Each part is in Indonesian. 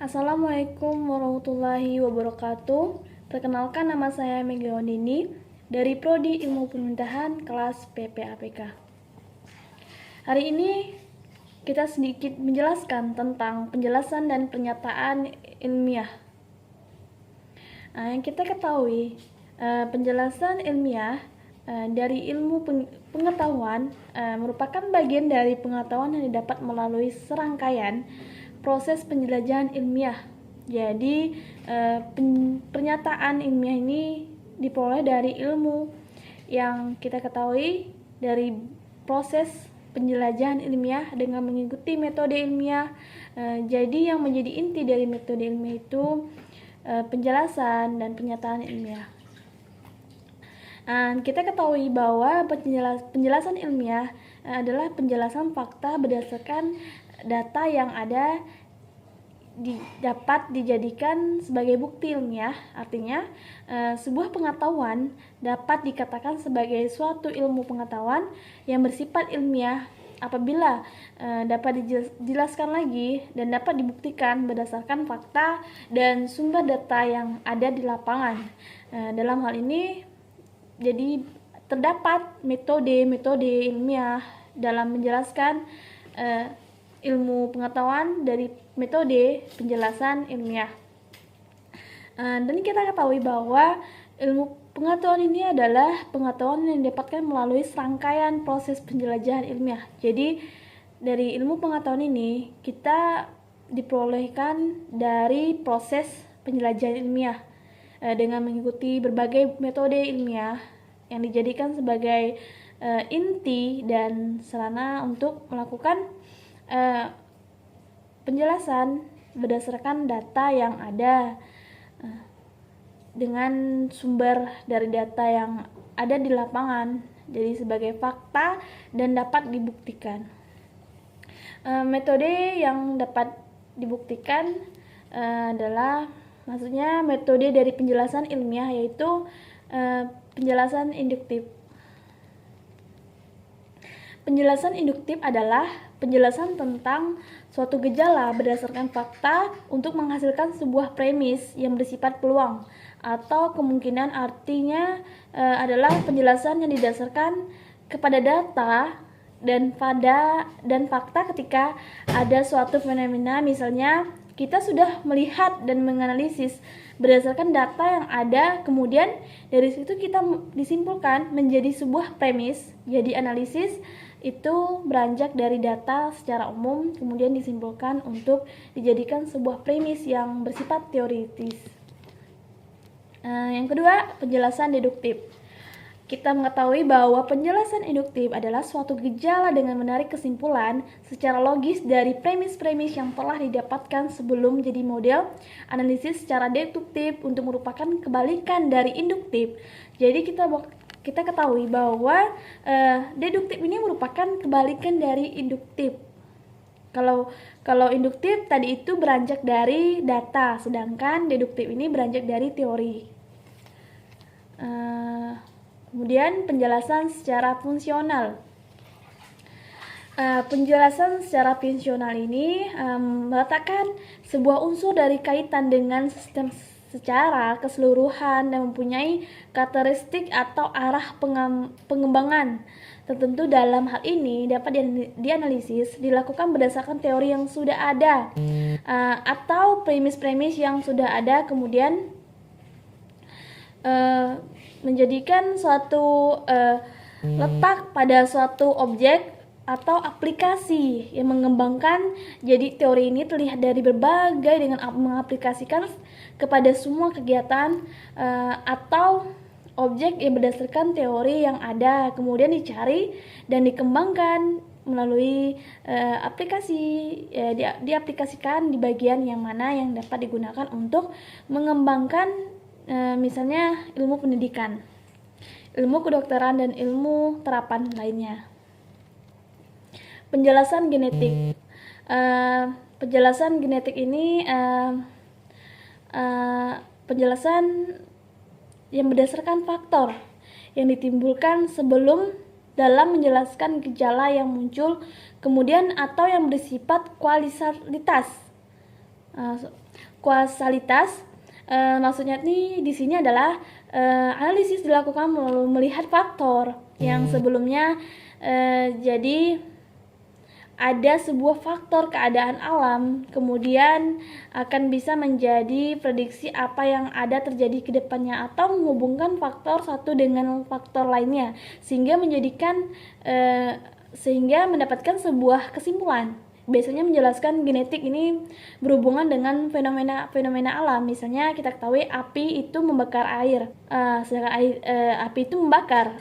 Assalamualaikum warahmatullahi wabarakatuh. Perkenalkan, nama saya Mega Ondini dari Prodi Ilmu Pemerintahan kelas PPAPK. Hari ini kita sedikit menjelaskan tentang penjelasan dan pernyataan ilmiah. Yang kita ketahui, penjelasan ilmiah dari ilmu pengetahuan merupakan bagian dari pengetahuan yang didapat melalui serangkaian proses penjelajahan ilmiah. Jadi pernyataan ilmiah ini diperoleh dari ilmu yang kita ketahui dari proses penjelajahan ilmiah dengan mengikuti metode ilmiah. Jadi yang menjadi inti dari metode ilmiah itu penjelasan dan pernyataan ilmiah. Kita ketahui bahwa penjelasan ilmiah adalah penjelasan fakta berdasarkan data yang ada dapat dijadikan sebagai bukti ilmiah. Artinya sebuah pengetahuan dapat dikatakan sebagai suatu ilmu pengetahuan yang bersifat ilmiah apabila dapat dijelaskan lagi dan dapat dibuktikan berdasarkan fakta dan sumber data yang ada di lapangan. Dalam hal ini jadi terdapat metode-metode ilmiah dalam menjelaskan ilmu pengetahuan dari metode penjelasan ilmiah. Dan kita ketahui bahwa ilmu pengetahuan ini adalah pengetahuan yang didapatkan melalui serangkaian proses penjelajahan ilmiah. Jadi dari ilmu pengetahuan ini kita diperolehkan dari proses penjelajahan ilmiah dengan mengikuti berbagai metode ilmiah yang dijadikan sebagai inti dan sarana untuk melakukan penjelasan berdasarkan data yang ada dengan sumber dari data yang ada di lapangan, jadi sebagai fakta dan dapat dibuktikan. Metode yang dapat dibuktikan adalah maksudnya metode dari penjelasan ilmiah, yaitu penjelasan induktif. Penjelasan induktif adalah penjelasan tentang suatu gejala berdasarkan fakta untuk menghasilkan sebuah premis yang bersifat peluang atau kemungkinan. Artinya adalah penjelasan yang didasarkan kepada data dan fakta ketika ada suatu fenomena. Misalnya kita sudah melihat dan menganalisis berdasarkan data yang ada, kemudian dari situ kita disimpulkan menjadi sebuah premis. Jadi analisis itu beranjak dari data secara umum, kemudian disimpulkan untuk dijadikan sebuah premis yang bersifat teoritis. Yang kedua, penjelasan deduktif. Kita mengetahui bahwa penjelasan induktif adalah suatu gejala dengan menarik kesimpulan secara logis dari premis-premis yang telah didapatkan sebelum jadi model analisis secara deduktif untuk merupakan kebalikan dari induktif. Jadi kita ketahui bahwa deduktif ini merupakan kebalikan dari induktif. Kalau induktif tadi itu beranjak dari data, sedangkan deduktif ini beranjak dari teori. Kemudian penjelasan secara fungsional. Penjelasan secara fungsional ini meletakkan sebuah unsur dari kaitan dengan sistem secara keseluruhan dan mempunyai karakteristik atau arah pengembangan tertentu. Dalam hal ini dapat dianalisis dilakukan berdasarkan teori yang sudah ada atau premis-premis yang sudah ada, kemudian menjadikan suatu letak pada suatu objek atau aplikasi yang mengembangkan. Jadi teori ini terlihat dari berbagai dengan mengaplikasikan kepada semua kegiatan atau objek yang berdasarkan teori yang ada, kemudian dicari dan dikembangkan melalui aplikasi, diaplikasikan di bagian yang mana yang dapat digunakan untuk mengembangkan misalnya ilmu pendidikan, ilmu kedokteran, dan ilmu terapan lainnya. Penjelasan genetik. Penjelasan genetik ini penjelasan yang berdasarkan faktor yang ditimbulkan sebelum dalam menjelaskan gejala yang muncul kemudian atau yang bersifat kualitatif. Kausalitas maksudnya nih di sini adalah analisis dilakukan melalui melihat faktor yang sebelumnya. Jadi ada sebuah faktor keadaan alam, kemudian akan bisa menjadi prediksi apa yang ada terjadi ke depannya, atau menghubungkan faktor satu dengan faktor lainnya sehingga mendapatkan sebuah kesimpulan. Biasanya menjelaskan genetik ini berhubungan dengan fenomena alam. Misalnya kita ketahui api itu membakar air, sedangkan api itu membakar,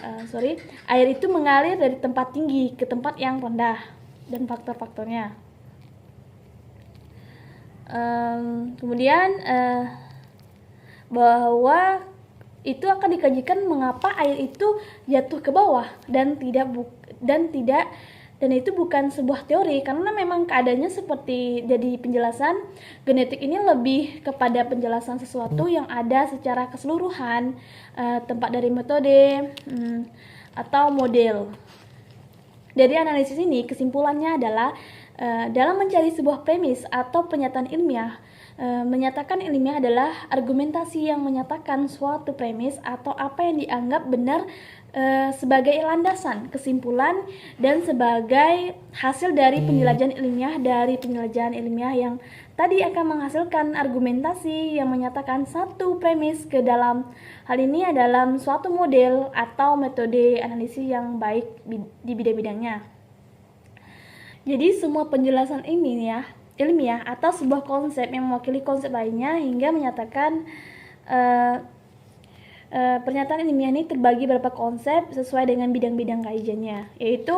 air itu mengalir dari tempat tinggi ke tempat yang rendah, dan faktor-faktornya. Kemudian bahwa itu akan dikajikan mengapa air itu jatuh ke bawah dan itu bukan sebuah teori, karena memang keadaannya seperti. Jadi penjelasan genetik ini lebih kepada penjelasan sesuatu yang ada secara keseluruhan, tempat dari metode atau model. Dari analisis ini kesimpulannya adalah dalam mencari sebuah premis atau pernyataan ilmiah, menyatakan ilmiah adalah argumentasi yang menyatakan suatu premis atau apa yang dianggap benar sebagai landasan kesimpulan dan sebagai hasil dari penjelajahan ilmiah yang tadi akan menghasilkan argumentasi yang menyatakan satu premis ke dalam hal ini adalah suatu model atau metode analisis yang baik di bidang-bidangnya. Jadi semua penjelasan ilmiah atau sebuah konsep yang mewakili konsep lainnya hingga menyatakan pernyataan ilmiah ini terbagi beberapa konsep sesuai dengan bidang-bidang kajiannya, yaitu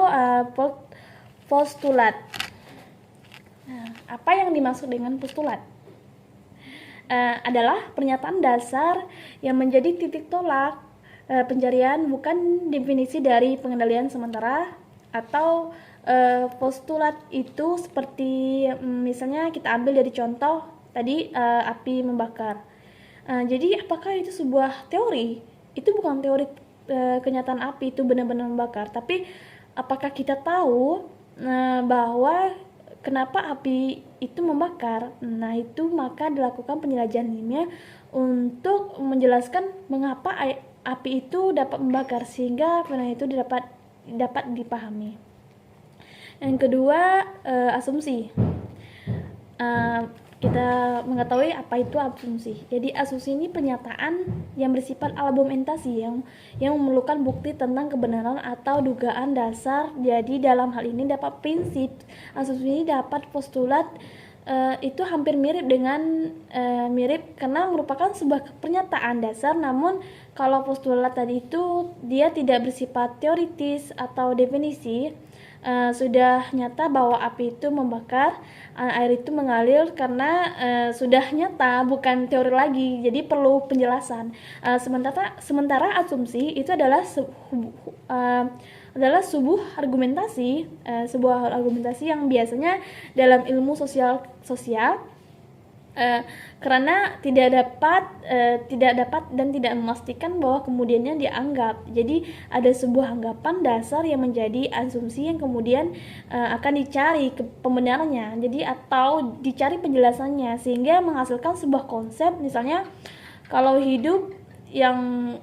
postulat. Apa yang dimaksud dengan postulat? Adalah pernyataan dasar yang menjadi titik tolak pencarian, bukan definisi dari pengendalian sementara. Atau postulat itu seperti misalnya kita ambil dari contoh tadi api membakar. Jadi apakah itu sebuah teori? Itu bukan teori kenyataan api itu benar-benar membakar, tapi apakah kita tahu bahwa kenapa api itu membakar? Nah, itu maka dilakukan penjelajahan ilmiah untuk menjelaskan mengapa api itu dapat membakar sehingga fenomena itu dapat dipahami. Yang kedua, asumsi. Kita mengetahui apa itu asumsi. Jadi asumsi ini pernyataan yang bersifat argumentasi yang memerlukan bukti tentang kebenaran atau dugaan dasar. Jadi dalam hal ini dapat prinsip asumsi ini dapat postulat itu hampir mirip karena merupakan sebuah pernyataan dasar. Namun kalau postulat tadi itu dia tidak bersifat teoritis atau definisi. Sudah nyata bahwa api itu membakar, air itu mengalir karena sudah nyata, bukan teori lagi. Jadi perlu penjelasan. Sementara asumsi itu adalah sebuah argumentasi yang biasanya dalam ilmu sosial karena tidak dapat dan tidak memastikan bahwa kemudiannya dianggap. Jadi ada sebuah anggapan dasar yang menjadi asumsi yang kemudian akan dicari pembenarannya. Jadi atau dicari penjelasannya sehingga menghasilkan sebuah konsep. Misalnya kalau hidup yang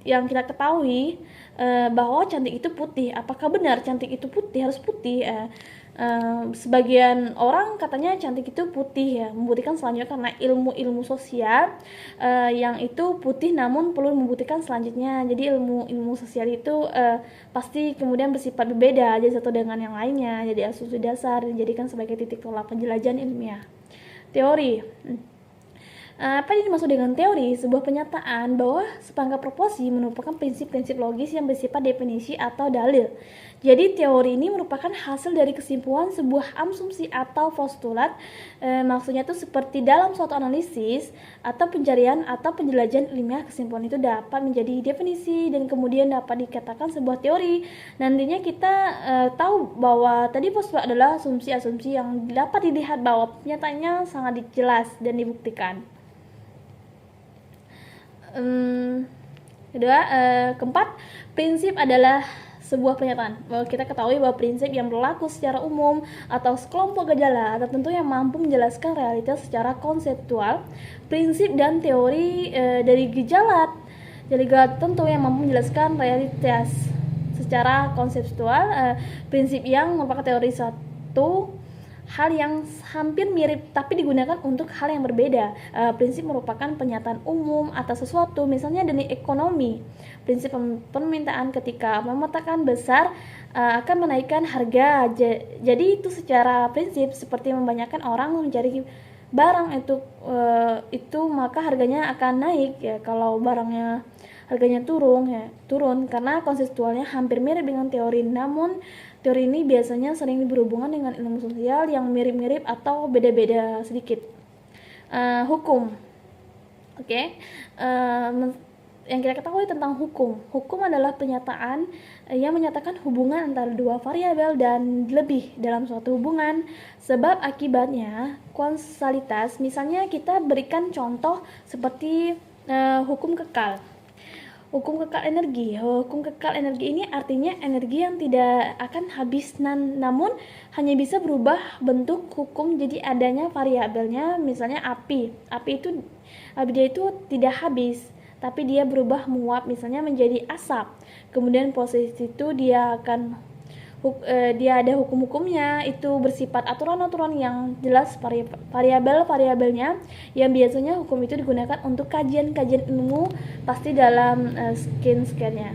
kita ketahui bahwa cantik itu putih, apakah benar cantik itu putih, harus putih? Sebagian orang katanya cantik itu putih ya, membuktikan selanjutnya karena ilmu sosial yang itu putih namun perlu membuktikan selanjutnya. Jadi ilmu sosial itu pasti kemudian bersifat berbeda jadi satu dengan yang lainnya. Jadi asumsi dasar dijadikan sebagai titik tolak penjelajahan ilmiah. Teori. Apa yang dimaksud dengan teori? Sebuah pernyataan bahwa sepangkat proporsi merupakan prinsip-prinsip logis yang bersifat definisi atau dalil. Jadi teori ini merupakan hasil dari kesimpulan sebuah asumsi atau postulat. Maksudnya itu seperti dalam suatu analisis atau pencarian atau penjelajahan ilmiah, kesimpulan itu dapat menjadi definisi dan kemudian dapat dikatakan sebuah teori. Nantinya kita tahu bahwa tadi postulat adalah asumsi-asumsi yang dapat dilihat bahwa nyatanya sangat jelas dan dibuktikan. Keempat, prinsip adalah sebuah pernyataan bahwa kita ketahui bahwa prinsip yang berlaku secara umum atau sekelompok gejala tertentu yang mampu menjelaskan realitas secara konseptual, prinsip dan teori dari gejala tertentu yang mampu menjelaskan realitas secara konseptual, prinsip yang merupakan teori satu hal yang hampir mirip tapi digunakan untuk hal yang berbeda. Prinsip merupakan pernyataan umum atas sesuatu, misalnya dari ekonomi. Prinsip permintaan ketika memetakan besar akan menaikkan harga. Jadi itu secara prinsip seperti membanyakkan orang mencari barang itu maka harganya akan naik ya. Kalau barangnya harganya turun karena konseptualnya hampir mirip dengan teori. Namun teori ini biasanya sering berhubungan dengan ilmu sosial yang mirip-mirip atau beda-beda sedikit. Hukum, oke. Yang kita ketahui tentang hukum adalah pernyataan yang menyatakan hubungan antara dua variabel dan lebih dalam suatu hubungan sebab akibatnya kausalitas. Misalnya kita berikan contoh seperti hukum kekal. Hukum kekal energi ini artinya energi yang tidak akan habis namun hanya bisa berubah bentuk hukum jadi adanya variabelnya. Misalnya api dia itu tidak habis tapi dia berubah menguap misalnya menjadi asap. Kemudian proses itu dia ada hukum-hukumnya, itu bersifat aturan-aturan yang jelas variabel-variabelnya yang biasanya hukum itu digunakan untuk kajian-kajian ilmu pasti dalam scan-nya.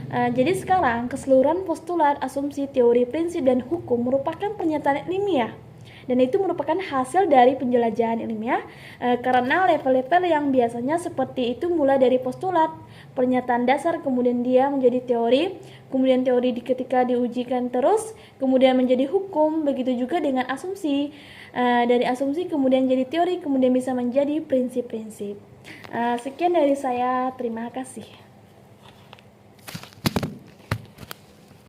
Jadi sekarang keseluruhan postulat, asumsi, teori, prinsip, dan hukum merupakan pernyataan ilmiah dan itu merupakan hasil dari penjelajahan ilmiah karena level-level yang biasanya seperti itu mulai dari postulat, pernyataan dasar, kemudian dia menjadi teori, kemudian teori ketika diujikan terus, kemudian menjadi hukum, begitu juga dengan asumsi. Dari asumsi kemudian jadi teori, kemudian bisa menjadi prinsip-prinsip. Sekian dari saya, terima kasih.